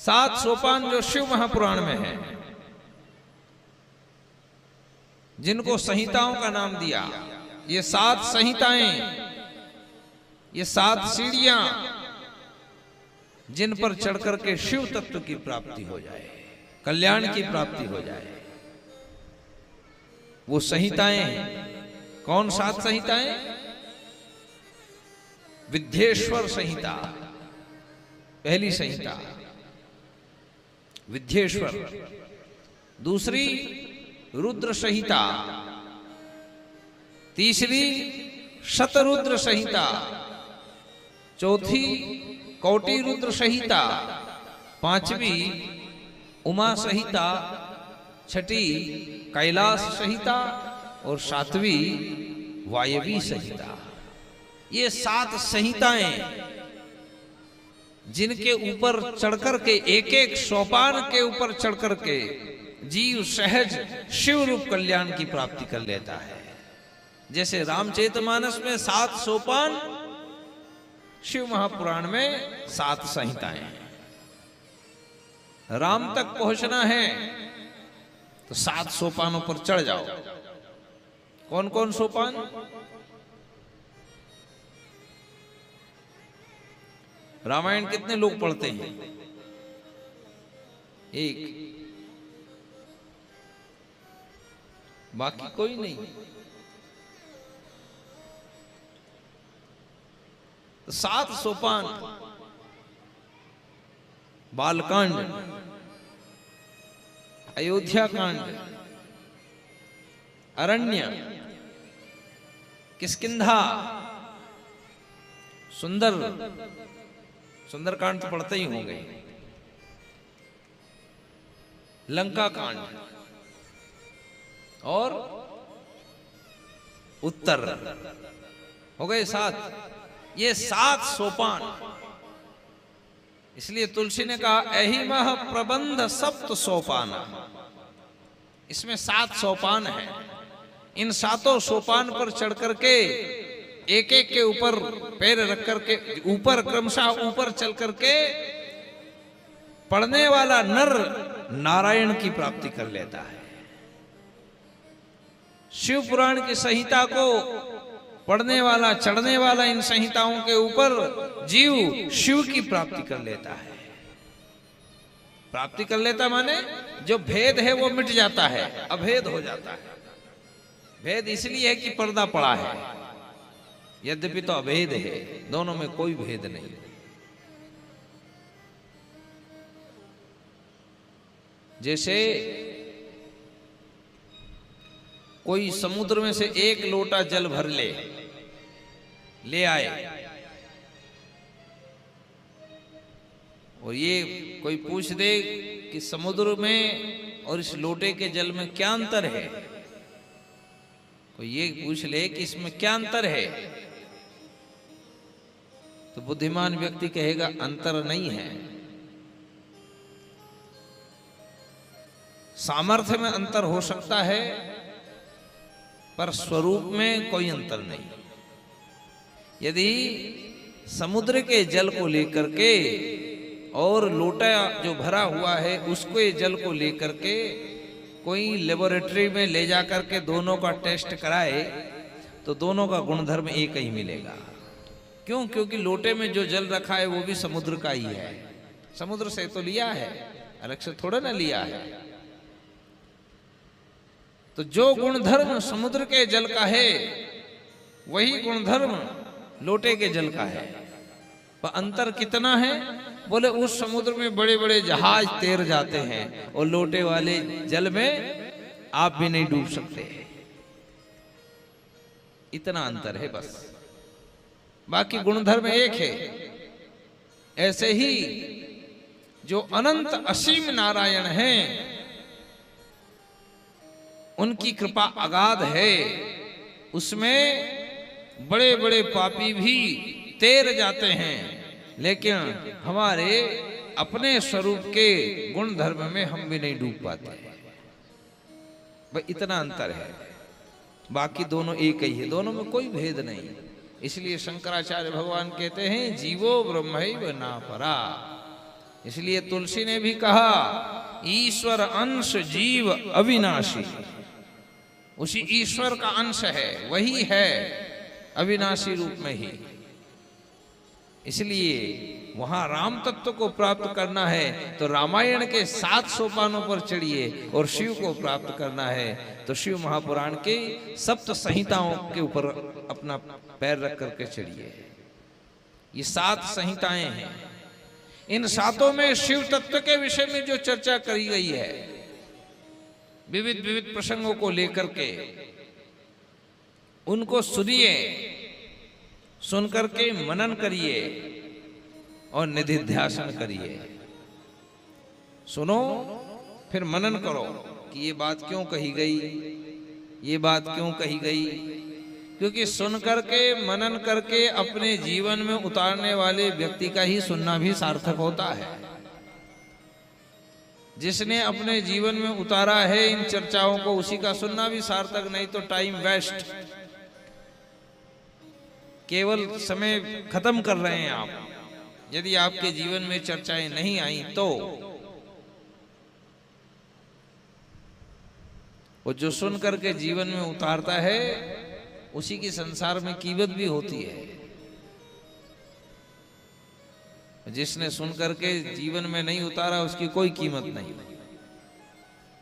7 सोपान जो शिव महापुराण में है, जिनको संहिताओं का नाम दिया, ये 7 संहिताएं, ये 7 सीढ़ियां जिन पर चढ़कर के शिव तत्व की प्राप्ति हो जाए, कल्याण की प्राप्ति हो जाए, वो संहिताएं हैं। कौन 7 संहिताएं? विद्येश्वर संहिता पहली संहिता, विद्येश्वर। दूसरी रुद्र संहिता, तीसरी शतरुद्र संहिता, चौथी कौटि रुद्र संहिता, 5वीं उमा संहिता, 6ठी कैलाश संहिता और 7वीं वायवी संहिता। ये 7 संहिताएं जिनके ऊपर चढ़कर के एक सोपान के ऊपर चढ़कर के जीव सहज शिव रूप कल्याण की प्राप्ति कर लेता है। जैसे रामचरितमानस में 7 सोपान, शिव महापुराण में 7 संहिताएं हैं। राम तक पहुंचना है तो 7 सोपानों पर चढ़ जाओ। कौन कौन सोपान? रामायण कितने लोग पढ़ते हैं? 1, बाकी कोई नहीं। तो 7 सोपान, बालकांड, अयोध्या कांड, अरण्य, किष्किंधा, सुंदरकांड तो पढ़ते ही होंगे, लंका कांड और उत्तर, हो गए 7। ये 7 सोपान। इसलिए तुलसी ने कहा अहिमह प्रबंध सप्त सोपान। इसमें 7 सोपान है। इन 7 सोपान पर चढ़ करके एक के ऊपर पैर रख करके ऊपर क्रमशः ऊपर चल करके पढ़ने वाला नर नारायण की प्राप्ति कर लेता है। शिव पुराण की संहिता को पढ़ने वाला, चढ़ने वाला इन संहिताओं के ऊपर जीव शिव की प्राप्ति कर लेता है। प्राप्ति कर लेता माने जो भेद है वो मिट जाता है, अभेद हो जाता है। भेद इसलिए है कि पर्दा पड़ा है, यद्यपि तो अभेद है, दोनों में कोई भेद नहीं। जैसे कोई समुद्र में से 1 लोटा जल भर ले आए और ये कोई पूछ दे कि समुद्र में और इस लोटे के जल में क्या अंतर है, कोई ये पूछ ले कि इसमें क्या अंतर है, तो बुद्धिमान व्यक्ति कहेगा अंतर नहीं है। सामर्थ्य में अंतर हो सकता है पर स्वरूप में कोई अंतर नहीं। यदि समुद्र के जल को लेकर के और लोटा जो भरा हुआ है उसके जल को लेकर के कोई लेबोरेटरी में ले जाकर के दोनों का टेस्ट कराए तो दोनों का गुणधर्म एक ही मिलेगा। क्यों? क्योंकि लोटे में जो जल रखा है वो भी समुद्र का ही है, समुद्र से तो लिया है, अलग से थोड़ा ना लिया है। तो जो गुणधर्म समुद्र के जल का है वही गुणधर्म लोटे के जल का है। पर अंतर कितना है? बोले उस समुद्र में बड़े बड़े जहाज तैर जाते हैं और लोटे वाले जल में आप भी नहीं डूब सकते, इतना अंतर है बस, बाकी गुणधर्म एक है। ऐसे ही जो अनंत असीम नारायण हैं उनकी कृपा अगाध है, उसमें बड़े बड़े पापी भी तैर जाते हैं, लेकिन हमारे अपने स्वरूप के गुण धर्म में हम भी नहीं डूब पाते। भाई इतना अंतर है, बाकी दोनों एक ही है, दोनों में कोई भेद नहीं। इसलिए शंकराचार्य भगवान कहते हैं जीवो ब्रह्मैव ना परा। इसलिए तुलसी ने भी कहा ईश्वर अंश जीव अविनाशी, उसी ईश्वर का अंश है, वही है अविनाशी रूप में ही। इसलिए वहां राम तत्व को प्राप्त करना है तो रामायण के 7 सोपानों पर चढ़िए, और शिव को प्राप्त करना है तो शिव महापुराण के 7 संहिताओं के ऊपर अपना पैर रख करके चढ़िए। ये 7 संहिताएं हैं। इन 7 में शिव तत्व के विषय में जो चर्चा करी गई है, विविध विविध प्रसंगों को लेकर के, उनको सुनिए, सुन करके मनन करिए और निधिध्यासन करिए। सुनो फिर मनन करो कि ये बात क्यों कही गई, ये बात क्यों कही गई। क्योंकि सुन करके मनन करके अपने जीवन में उतारने वाले व्यक्ति का ही सुनना भी सार्थक होता है। जिसने अपने जीवन में उतारा है इन चर्चाओं को, उसी का सुनना भी सार्थक, नहीं तो टाइम वेस्ट, केवल समय खत्म कर रहे हैं आप। यदि आपके जीवन में चर्चाएं नहीं आई तो वो जो सुन करके जीवन में उतारता है उसी की संसार में कीमत भी होती है। जिसने सुन करके जीवन में नहीं उतारा उसकी कोई कीमत नहीं।